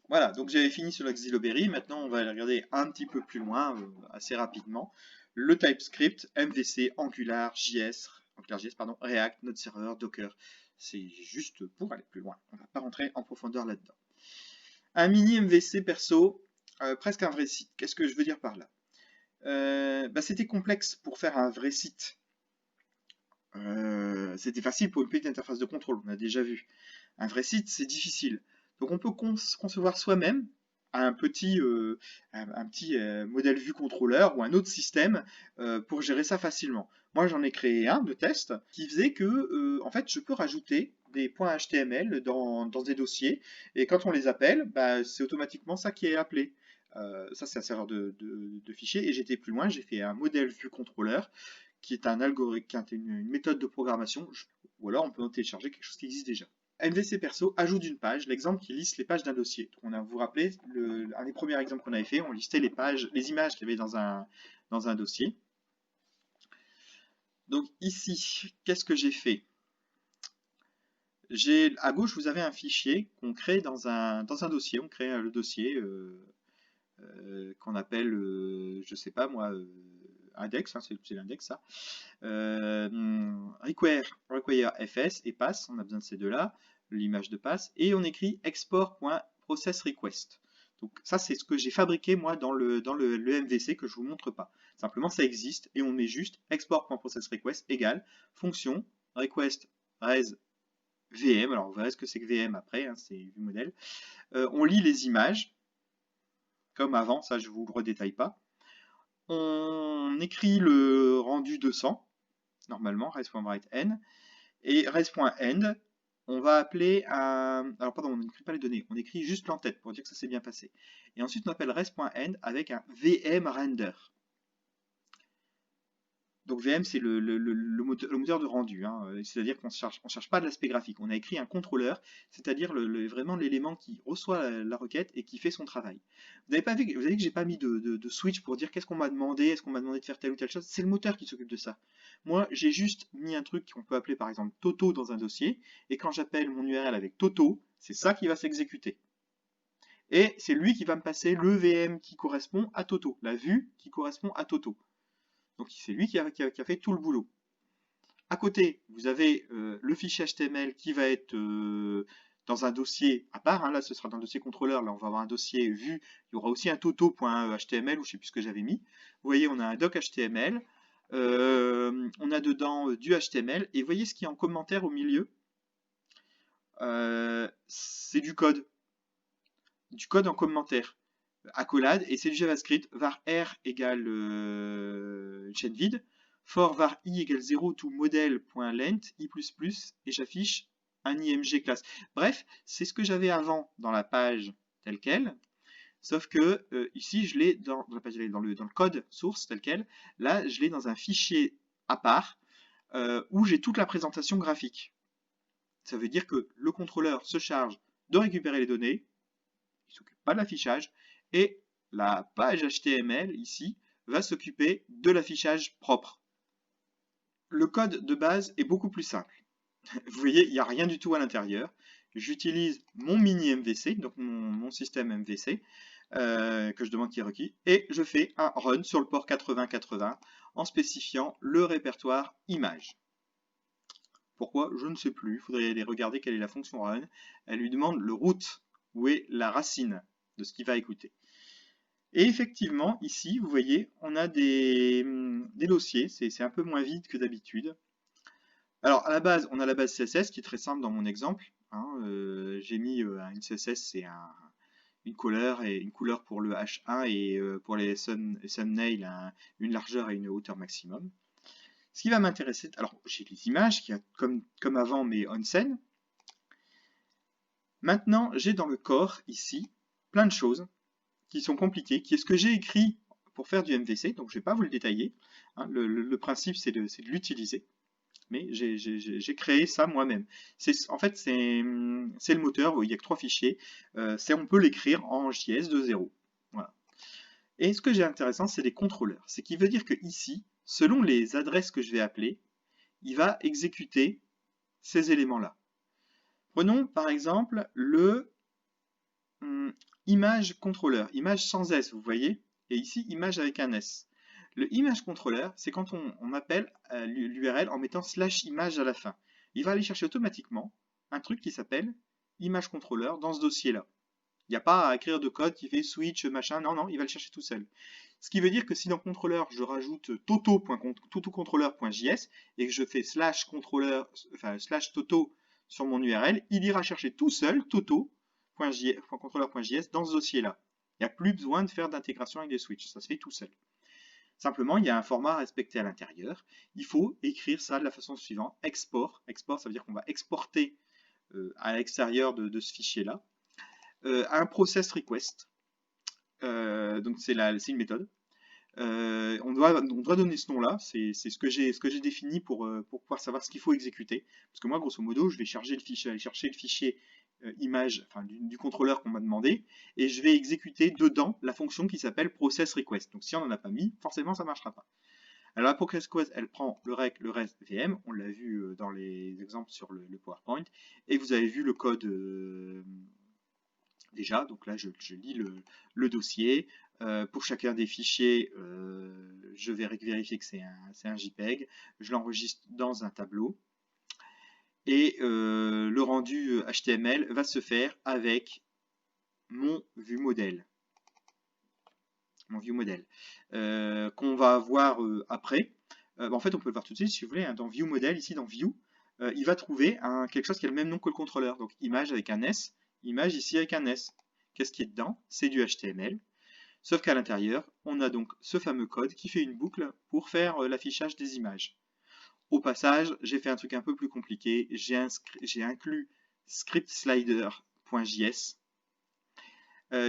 Voilà, donc j'avais fini sur la Xyloberry, maintenant on va aller regarder un petit peu plus loin, assez rapidement. Le TypeScript, MVC, AngularJS, pardon, React, Node Server, Docker. C'est juste pour aller plus loin. On ne va pas rentrer en profondeur là-dedans. Un mini MVC perso, presque un vrai site. Qu'est-ce que je veux dire par là? C'était complexe pour faire un vrai site. C'était facile pour une petite interface de contrôle, on a déjà vu. Un vrai site, c'est difficile. Donc on peut concevoir soi-même un petit modèle vue contrôleur ou un autre système pour gérer ça facilement. Moi, j'en ai créé un de test qui faisait que, en fait, je peux rajouter des points HTML dans des dossiers et quand on les appelle, c'est automatiquement ça qui est appelé. Ça, c'est un serveur de fichiers et j'étais plus loin, j'ai fait un modèle vue contrôleur qui est un algorithme, qui est une méthode de programmation, ou alors on peut en télécharger quelque chose qui existe déjà. MVC perso ajoute une page, l'exemple qui liste les pages d'un dossier. Donc vous vous rappelez, un des premiers exemples qu'on avait fait, on listait les pages, les images qu'il y avait dans un dossier. Donc ici, qu'est-ce que j'ai fait? À gauche, vous avez un fichier qu'on crée dans un dossier. On crée le dossier qu'on appelle, je sais pas moi, index, hein, c'est l'index ça. Require fs et pass, on a besoin de ces deux-là, l'image de pass, et on écrit export.processRequest. Donc ça, c'est ce que j'ai fabriqué moi dans le MVC que je vous montre pas. Simplement, ça existe et on met juste export.processRequest égale fonction request res VM. Alors, vous verrez ce que c'est que VM après, hein, c'est vue modèle. On lit les images comme avant, ça je vous le redétaille pas. On écrit le rendu 200 normalement, res.writeN, et res.end, on va appeler un... Alors pardon, on n'écrit pas les données, on écrit juste l'entête pour dire que ça s'est bien passé. Et ensuite on appelle res.end avec un VM render. Donc VM, c'est le moteur de rendu, hein. C'est-à-dire qu'on ne cherche pas de l'aspect graphique. On a écrit un contrôleur, c'est-à-dire vraiment l'élément qui reçoit la requête et qui fait son travail. Vous n'avez pas vu, vous avez vu que j'ai pas mis de switch pour dire qu'est-ce qu'on m'a demandé, est-ce qu'on m'a demandé de faire telle ou telle chose. C'est le moteur qui s'occupe de ça. Moi, j'ai juste mis un truc qu'on peut appeler par exemple Toto dans un dossier, et quand j'appelle mon URL avec Toto, c'est ça qui va s'exécuter. Et c'est lui qui va me passer le VM qui correspond à Toto, la vue qui correspond à Toto. Donc c'est lui qui a fait tout le boulot. À côté, vous avez le fichier HTML qui va être dans un dossier à part. Hein, là, ce sera dans le dossier contrôleur. Là, on va avoir un dossier vue. Il y aura aussi un toto.html ou je ne sais plus ce que j'avais mis. Vous voyez, on a un doc HTML. On a dedans du HTML. Et vous voyez ce qui est en commentaire au milieu. C'est du code. Du code en commentaire. Accolade, et c'est du JavaScript, var r égale chaîne vide, for var i égale 0 to model.length, i++, et j'affiche un img class. Bref, c'est ce que j'avais avant dans la page telle quelle, sauf que ici je l'ai dans la page, dans le code source tel quel, là je l'ai dans un fichier à part où j'ai toute la présentation graphique. Ça veut dire que le contrôleur se charge de récupérer les données, il ne s'occupe pas de l'affichage, et la page HTML ici va s'occuper de l'affichage propre. Le code de base est beaucoup plus simple. Vous voyez, il n'y a rien du tout à l'intérieur. J'utilise mon mini MVC, donc mon système MVC, que je demande qui est requis, et je fais un run sur le port 8080 en spécifiant le répertoire image. Pourquoi? Je ne sais plus. Il faudrait aller regarder quelle est la fonction run. Elle lui demande le root, où est la racine de ce qu'il va écouter. Et effectivement, ici, vous voyez, on a des dossiers, c'est un peu moins vide que d'habitude. Alors, à la base, on a la base CSS qui est très simple dans mon exemple. Hein, j'ai mis une CSS, c'est une couleur pour le H1 et pour les thumbnails, une largeur et une hauteur maximum. Ce qui va m'intéresser, alors j'ai les images qui a comme avant mais on-scène. Maintenant, j'ai dans le corps ici plein de choses qui sont compliquées, qui est ce que j'ai écrit pour faire du MVC, donc je ne vais pas vous le détailler. Hein, le principe, c'est de l'utiliser. Mais j'ai créé ça moi-même. En fait, c'est le moteur, il n'y a que 3 fichiers. On peut l'écrire en JS 2.0. Voilà. Et ce que j'ai intéressant, c'est les contrôleurs. C'est qui veut dire que ici, selon les adresses que je vais appeler, il va exécuter ces éléments-là. Prenons par exemple image contrôleur, image sans S, vous voyez, et ici image avec un S. Le image contrôleur, c'est quand on appelle l'URL en mettant /image à la fin. Il va aller chercher automatiquement un truc qui s'appelle image contrôleur dans ce dossier-là. Il n'y a pas à écrire de code qui fait switch machin, non, non, il va le chercher tout seul. Ce qui veut dire que si dans contrôleur, je rajoute toto.contrôleur.js et que je fais /contrôleur, enfin /toto sur mon URL, il ira chercher tout seul toto.contrôleur.js dans ce dossier-là. Il n'y a plus besoin de faire d'intégration avec des switches, ça se fait tout seul. Simplement, il y a un format à respecter à l'intérieur. Il faut écrire ça de la façon suivante, export. Export, ça veut dire qu'on va exporter à l'extérieur de ce fichier-là un process request. Donc c'est une méthode. On doit donner ce nom-là, c'est ce que j'ai défini pour pouvoir savoir ce qu'il faut exécuter. Parce que moi, grosso modo, je vais charger le fichier, aller chercher le fichier image enfin, du contrôleur qu'on m'a demandé, et je vais exécuter dedans la fonction qui s'appelle process request. Donc si on n'en a pas mis, forcément ça ne marchera pas. Alors la process request, elle prend le rest VM, on l'a vu dans les exemples sur le PowerPoint, et vous avez vu le code déjà, donc là je lis le dossier. Pour chacun des fichiers, je vais vérifier que c'est un JPEG, je l'enregistre dans un tableau, et le rendu HTML va se faire avec mon view model. Qu'on va voir après. En fait, on peut le voir tout de suite, si vous voulez, hein, dans view model, ici dans view, il va trouver quelque chose qui a le même nom que le contrôleur. Donc image avec un S, image ici avec un S. Qu'est-ce qui est dedans? C'est du HTML. Sauf qu'à l'intérieur, on a donc ce fameux code qui fait une boucle pour faire l'affichage des images. Au passage, j'ai fait un truc un peu plus compliqué. J'ai inclus scriptslider.js,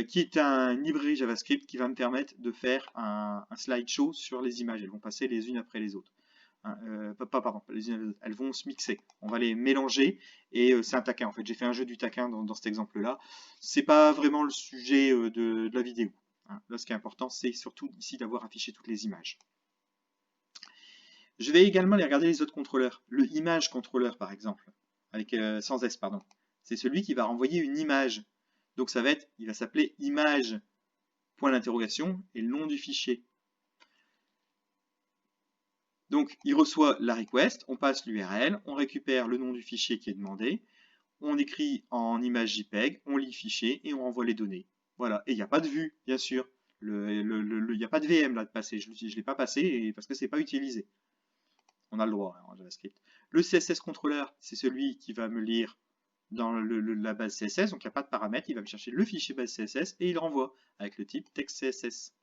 qui est une librairie JavaScript qui va me permettre de faire un slideshow sur les images. Elles vont passer les unes après les autres. Pardon, les unes après les autres. Elles vont se mixer. On va les mélanger et c'est un taquin. En fait, j'ai fait un jeu du taquin dans cet exemple-là. C'est pas vraiment le sujet de la vidéo. Là, ce qui est important, c'est surtout ici d'avoir affiché toutes les images. Je vais également aller regarder les autres contrôleurs. Le image contrôleur, par exemple, avec sans S, pardon. C'est celui qui va renvoyer une image. Donc ça va être, il va s'appeler image point d'interrogation et le nom du fichier. Donc il reçoit la request, on passe l'URL, on récupère le nom du fichier qui est demandé, on écrit en image JPEG, on lit le fichier et on renvoie les données. Voilà, et il n'y a pas de vue, bien sûr. Il n'y a pas de VM là de passer, je ne l'ai pas passé parce que c'est pas utilisé. On a le droit en JavaScript. Le CSS controller, c'est celui qui va me lire dans la base CSS, donc il n'y a pas de paramètres, il va me chercher le fichier base CSS et il renvoie avec le type text CSS.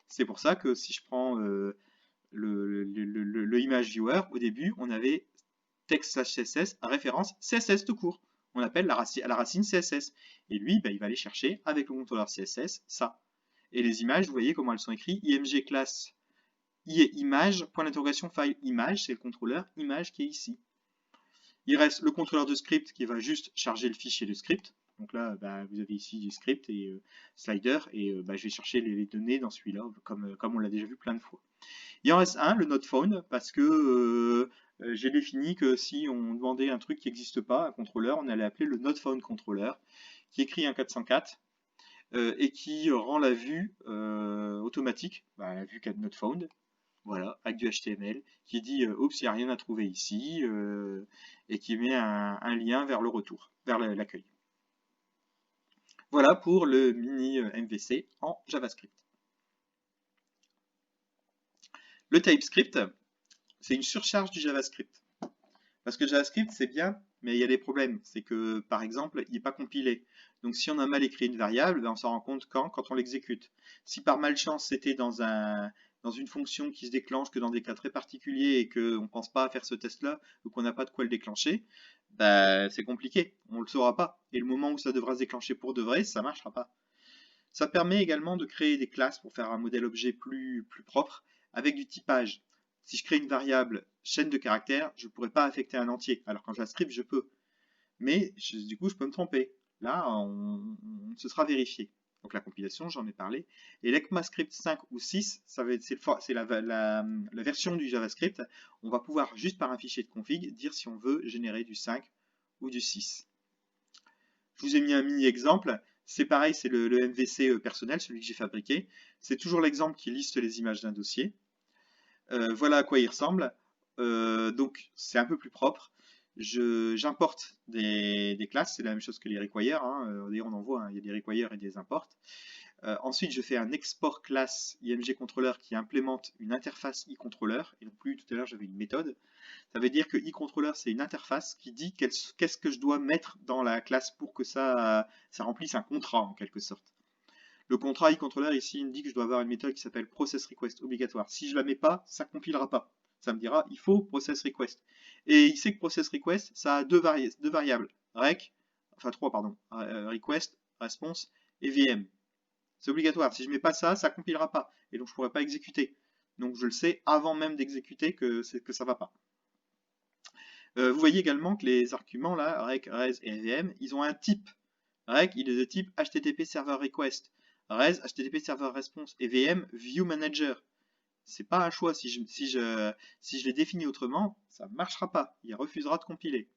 C'est pour ça que si je prends le image viewer, au début, on avait text/css à référence CSS tout court. On appelle la racine CSS. Et lui, il va aller chercher avec le contrôleur CSS ça. Et les images, vous voyez comment elles sont écrites, img class image, point d'interrogation file image, c'est le contrôleur image qui est ici. Il reste le contrôleur de script qui va juste charger le fichier de script. Donc là, vous avez ici du script et slider, et je vais chercher les données dans celui-là, comme on l'a déjà vu plein de fois. Il en reste un, le not found, parce que j'ai défini que si on demandait un truc qui n'existe pas, un contrôleur, on allait appeler le not found controller, qui écrit un 404 et qui rend la vue automatique, la vue not found. Voilà, avec du HTML, qui dit oups, il n'y a rien à trouver ici, et qui met un lien vers le retour, vers l'accueil. Voilà pour le mini MVC en JavaScript. Le TypeScript, c'est une surcharge du JavaScript. Parce que JavaScript, c'est bien, mais il y a des problèmes. C'est que, par exemple, il n'est pas compilé. Donc si on a mal écrit une variable, on s'en rend compte quand on l'exécute. Si par malchance, c'était dans une fonction qui se déclenche que dans des cas très particuliers et qu'on ne pense pas à faire ce test-là ou qu'on n'a pas de quoi le déclencher, c'est compliqué, on ne le saura pas. Et le moment où ça devra se déclencher pour de vrai, ça ne marchera pas. Ça permet également de créer des classes pour faire un modèle objet plus propre avec du typage. Si je crée une variable chaîne de caractères, je ne pourrais pas affecter un entier, alors qu'en JavaScript, je peux. Mais du coup, je peux me tromper. Là, ce sera vérifié. Donc la compilation, j'en ai parlé. Et l'ECMAScript 5 ou 6, c'est la version du JavaScript. On va pouvoir, juste par un fichier de config, dire si on veut générer du 5 ou du 6. Je vous ai mis un mini exemple. C'est pareil, c'est le MVC personnel, celui que j'ai fabriqué. C'est toujours l'exemple qui liste les images d'un dossier. Voilà à quoi il ressemble. Donc c'est un peu plus propre. J'importe des classes, c'est la même chose que les require. Hein. D'ailleurs, on en voit, hein, il y a des require et des imports. Ensuite, je fais un export class IMG controller qui implémente une interface iController. Et non plus, tout à l'heure, j'avais une méthode. Ça veut dire que iController, c'est une interface qui dit qu'est-ce que je dois mettre dans la classe pour que ça remplisse un contrat, en quelque sorte. Le contrat iController ici me dit que je dois avoir une méthode qui s'appelle processRequest obligatoire. Si je la mets pas, ça compilera pas. Ça me dira il faut processRequest. Et il sait que processRequest, ça a deux variables. Rec, enfin 3 pardon. Request, response et VM. C'est obligatoire. Si je mets pas ça, ça compilera pas. Et donc je pourrais pas exécuter. Donc je le sais avant même d'exécuter que ça va pas. Vous voyez également que les arguments là, rec, res et VM, ils ont un type. Rec, il est de type HTTP Server Request. Res, HTTP Server Response. Et VM, View Manager. C'est pas un choix. Si je les définis autrement, ça ne marchera pas. Il refusera de compiler.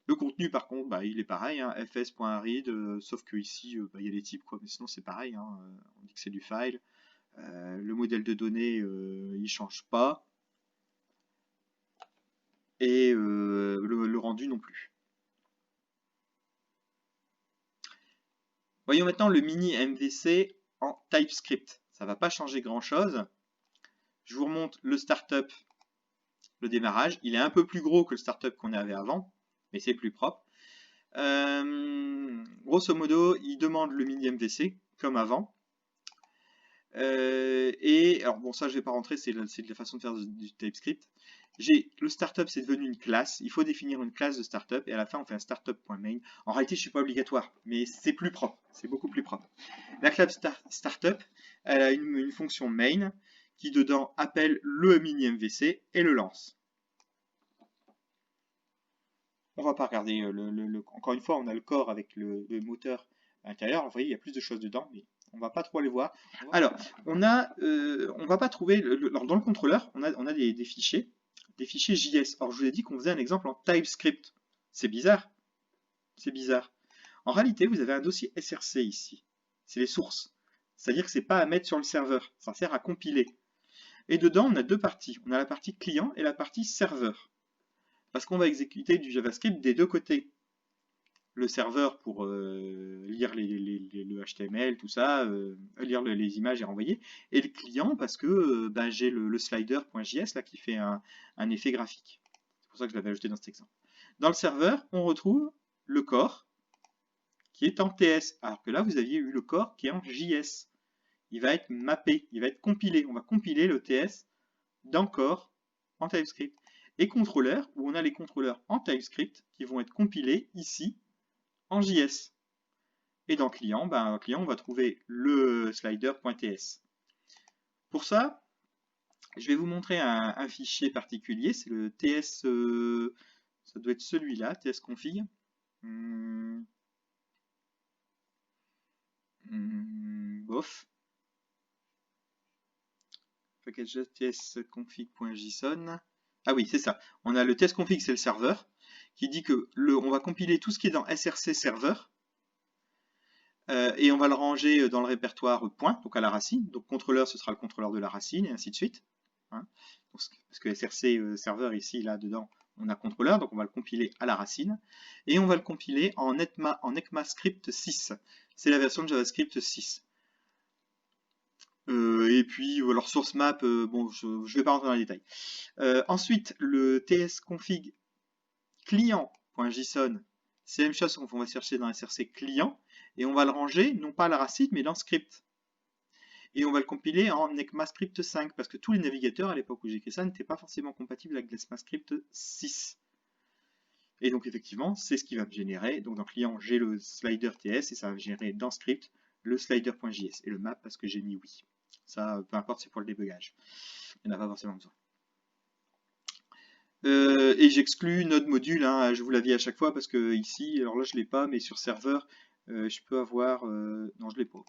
Le contenu, par contre, bah, il est pareil. Hein, fs.read, sauf que ici, il y a les types, quoi. Mais sinon, c'est pareil. Hein, on dit que c'est du file. Le modèle de données, il change pas. Et le rendu non plus. Voyons maintenant le mini MVC en TypeScript. Ça ne va pas changer grand-chose. Je vous remonte le startup, le démarrage. Il est un peu plus gros que le startup qu'on avait avant, mais c'est plus propre. Grosso modo, il demande le mini MVC, comme avant. Et alors bon, ça je vais pas rentrer, c'est la façon de faire du TypeScript. Le startup, c'est devenu une classe. Il faut définir une classe de startup et à la fin on fait un startup.main. En réalité, je suis pas obligatoire, mais c'est plus propre, c'est beaucoup plus propre. La classe startup, elle a une fonction main qui dedans appelle le mini MVC et le lance. On va pas regarder encore une fois, on a le corps avec le moteur à l'intérieur. Vous voyez, il y a plus de choses dedans, mais on va pas trop les voir. Alors, on va pas trouver dans le contrôleur, on a des fichiers JS. Alors, je vous ai dit qu'on faisait un exemple en TypeScript. C'est bizarre. C'est bizarre. En réalité, vous avez un dossier SRC ici. C'est les sources. C'est-à-dire que c'est pas à mettre sur le serveur. Ça sert à compiler. Et dedans, on a deux parties. On a la partie client et la partie serveur. Parce qu'on va exécuter du JavaScript des deux côtés. Le serveur pour lire le HTML, tout ça, lire les images et renvoyer, et le client parce que j'ai le slider.js là qui fait un effet graphique. C'est pour ça que je l'avais ajouté dans cet exemple. Dans le serveur, on retrouve le core qui est en TS, alors que là vous aviez eu le core qui est en JS. Il va être mappé, il va être compilé. On va compiler le TS d'un core en TypeScript. Et contrôleur, où on a les contrôleurs en TypeScript qui vont être compilés ici en JS. Et dans client, on va trouver le slider.ts. Pour ça, je vais vous montrer un fichier particulier, c'est le ts, ça doit être celui-là, tsconfig. Bof. Package tsconfig.json. Ah oui, c'est ça. On a le tsconfig, c'est le serveur, qui dit que on va compiler tout ce qui est dans src serveur. Et on va le ranger dans le répertoire point, donc à la racine. Donc contrôleur, ce sera le contrôleur de la racine, et ainsi de suite. Hein. Parce que src serveur, ici, là, dedans, on a contrôleur, donc on va le compiler à la racine. Et on va le compiler en ECMAScript 6. C'est la version de JavaScript 6. Et puis, alors source map, bon, je ne vais pas rentrer dans les détails. Ensuite, le tsconfig client.json, c'est la même chose qu'on va chercher dans src client, et on va le ranger, non pas à la racine, mais dans script. Et on va le compiler en ECMAScript 5, parce que tous les navigateurs, à l'époque où j'ai écrit ça, n'étaient pas forcément compatibles avec l'ECMAScript 6. Et donc effectivement, c'est ce qui va me générer. Donc dans client, j'ai le slider TS, et ça va me générer dans script le slider.js, et le map parce que j'ai mis oui. Ça, peu importe, c'est pour le débugage. Il n'y en a pas forcément besoin. Et j'exclus Node module, hein, je vous l'avais à chaque fois parce que ici, alors là je l'ai pas, mais sur serveur, je peux avoir, non je l'ai pas,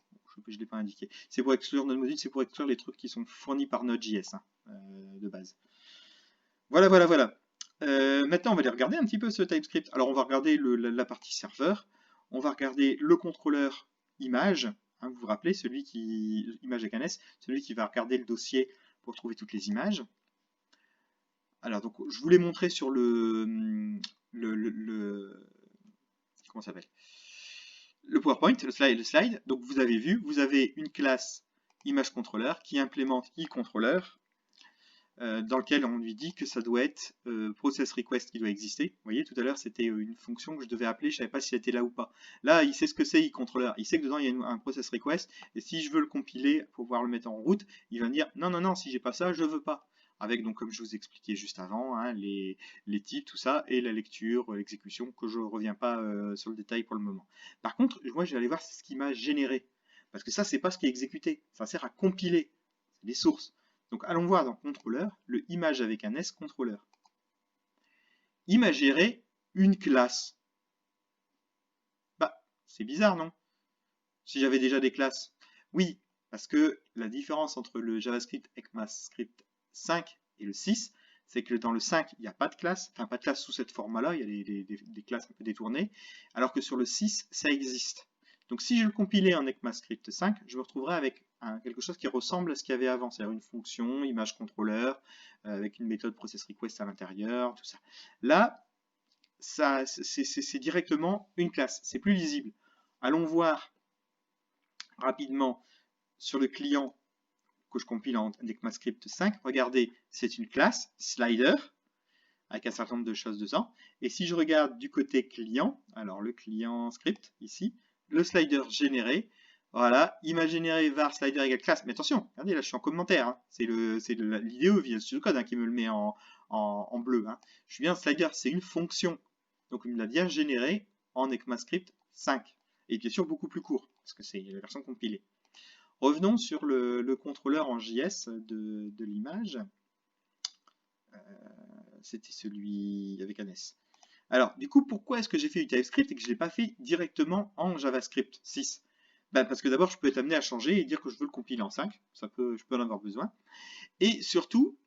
je l'ai pas indiqué. C'est pour exclure Node module, c'est pour exclure les trucs qui sont fournis par Node.js hein, de base. Voilà. Maintenant on va aller regarder un petit peu ce TypeScript. Alors on va regarder la partie serveur. On va regarder le contrôleur image, hein, vous vous rappelez, image avec un S, celui qui va regarder le dossier pour trouver toutes les images. Alors, donc, je vous l'ai montré sur comment ça s'appelle, le PowerPoint, le slide. Donc, vous avez vu, vous avez une classe image contrôleur qui implémente e-controller, dans lequel on lui dit que ça doit être process request qui doit exister. Vous voyez, tout à l'heure, c'était une fonction que je devais appeler, je ne savais pas si elle était là ou pas. Là, il sait ce que c'est e-controller. Il sait que dedans, il y a un process request, et si je veux le compiler pour pouvoir le mettre en route, il va me dire non, non, non, si j'ai pas ça, je veux pas. Avec, donc, comme je vous expliquais juste avant, hein, les types, tout ça, et la lecture, l'exécution, que je ne reviens pas sur le détail pour le moment. Par contre, moi, je vais aller voir ce qui m'a généré. Parce que ça, c'est pas ce qui est exécuté. Ça sert à compiler. C'est les sources. Donc allons voir dans contrôleur le image avec un S contrôleur. Il m'a géré une classe. Bah, c'est bizarre, non? Si j'avais déjà des classes. Oui, parce que la différence entre le JavaScript ECMAScript 5 et le 6, c'est que dans le 5, il n'y a pas de classe, enfin pas de classe sous cette forme-là, il y a des classes un peu détournées, alors que sur le 6, ça existe. Donc si je le compilais en ECMAScript 5, je me retrouverais avec quelque chose qui ressemble à ce qu'il y avait avant, c'est-à-dire une fonction, image contrôleur, avec une méthode process request à l'intérieur, tout ça. Là, c'est directement une classe, c'est plus lisible. Allons voir rapidement sur le client que je compile en ECMAScript 5. Regardez, c'est une classe, slider, avec un certain nombre de choses dedans. Et si je regarde du côté client, alors le client script, ici, le slider généré, voilà, il m'a généré var slider égale classe. Mais attention, regardez, là je suis en commentaire. Hein. C'est l'IDE Visual Studio Code qui me le met en bleu. Hein. Je suis bien slider, c'est une fonction. Donc il me l'a bien généré en ECMAScript 5. Et bien sûr beaucoup plus court, parce que c'est la version compilée. Revenons sur le contrôleur en JS de l'image. C'était celui avec un S. Alors, du coup, pourquoi est-ce que j'ai fait du TypeScript et que je ne l'ai pas fait directement en JavaScript 6? Ben, parce que d'abord, je peux être amené à changer et dire que je veux le compiler en 5. Je peux en avoir besoin. Et surtout,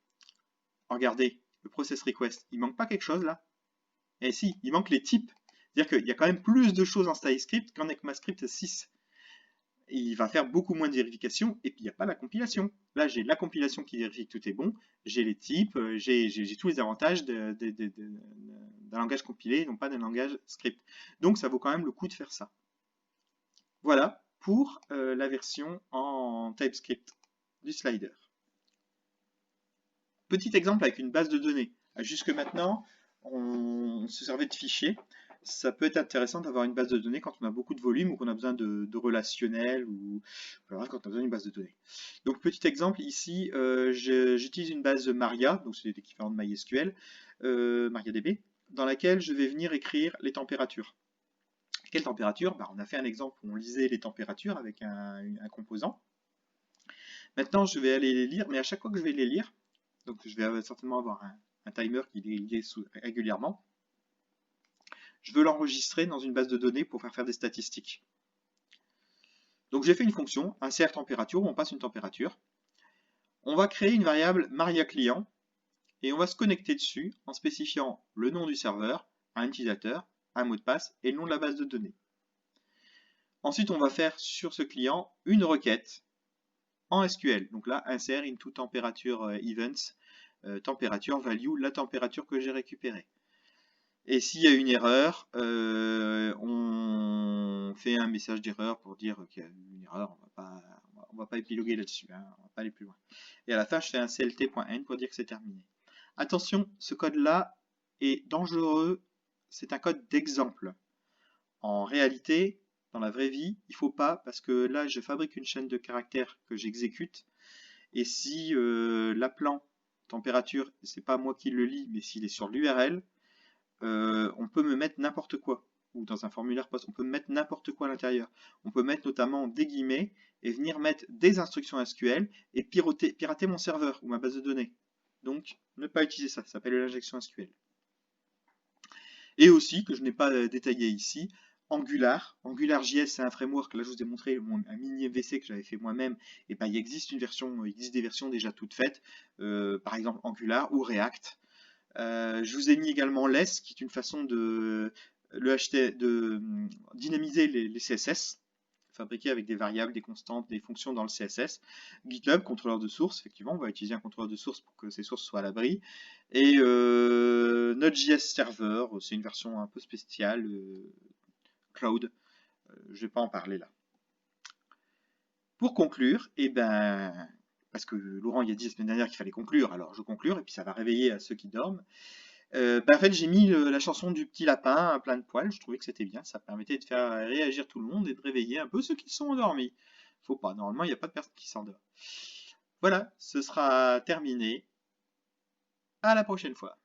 regardez, le process request, il manque pas quelque chose là? Eh si, il manque les types. C'est-à-dire qu'il y a quand même plus de choses en TypeScript qu'en ECMAScript 6. Il va faire beaucoup moins de vérification et puis il n'y a pas la compilation. Là, j'ai la compilation qui vérifie que tout est bon, j'ai les types, j'ai tous les avantages d'un langage compilé, non pas d'un langage script. Donc, ça vaut quand même le coup de faire ça. Voilà pour la version en TypeScript du slider. Petit exemple avec une base de données. Jusque maintenant, on se servait de fichiers. Ça peut être intéressant d'avoir une base de données quand on a beaucoup de volume ou qu'on a besoin de relationnel ou voilà, quand on a besoin d'une base de données. Donc petit exemple ici, j'utilise une base Maria, donc c'est l'équivalent de MySQL, MariaDB, dans laquelle je vais venir écrire les températures. Quelle température? On a fait un exemple où on lisait les températures avec un composant. Maintenant je vais aller les lire, mais à chaque fois que je vais les lire, donc je vais certainement avoir un timer qui est lié régulièrement. Je veux l'enregistrer dans une base de données pour faire des statistiques. Donc j'ai fait une fonction, insert température, où on passe une température. On va créer une variable MariaClient et on va se connecter dessus en spécifiant le nom du serveur, un utilisateur, un mot de passe et le nom de la base de données. Ensuite, on va faire sur ce client une requête en SQL. Donc là, insert into temperature events, temperature value, la température que j'ai récupérée. Et s'il y a une erreur, on fait un message d'erreur pour dire qu'il y a une erreur, on va pas épiloguer là-dessus, hein, on va pas aller plus loin. Et à la fin, je fais un clt.n pour dire que c'est terminé. Attention, ce code-là est dangereux, c'est un code d'exemple. En réalité, dans la vraie vie, il ne faut pas, parce que là, je fabrique une chaîne de caractères que j'exécute, et si l'appelant température, c'est pas moi qui le lis, mais s'il est sur l'URL, on peut me mettre n'importe quoi, ou dans un formulaire post, on peut mettre n'importe quoi à l'intérieur. On peut mettre notamment des guillemets et venir mettre des instructions SQL et pirater mon serveur ou ma base de données. Donc, ne pas utiliser ça, ça s'appelle l'injection SQL. Et aussi, que je n'ai pas détaillé ici, Angular. AngularJS, c'est un framework, là je vous ai montré un mini MVC que j'avais fait moi-même, et ben, il existe des versions déjà toutes faites, par exemple Angular ou React. Je vous ai mis également less, qui est une façon de de dynamiser les CSS, fabriqués avec des variables, des constantes, des fonctions dans le CSS. GitHub, contrôleur de source, effectivement, on va utiliser un contrôleur de source pour que ces sources soient à l'abri. Et Node.js Server, c'est une version un peu spéciale, cloud. Je ne vais pas en parler là. Pour conclure, parce que Laurent il a dit la semaine dernière qu'il fallait conclure, alors je conclure, et puis ça va réveiller à ceux qui dorment. En fait, j'ai mis la chanson du petit lapin à plein de poils, je trouvais que c'était bien, ça permettait de faire réagir tout le monde et de réveiller un peu ceux qui sont endormis. Faut pas, normalement il n'y a pas de personne qui s'endort. Voilà, ce sera terminé. À la prochaine fois.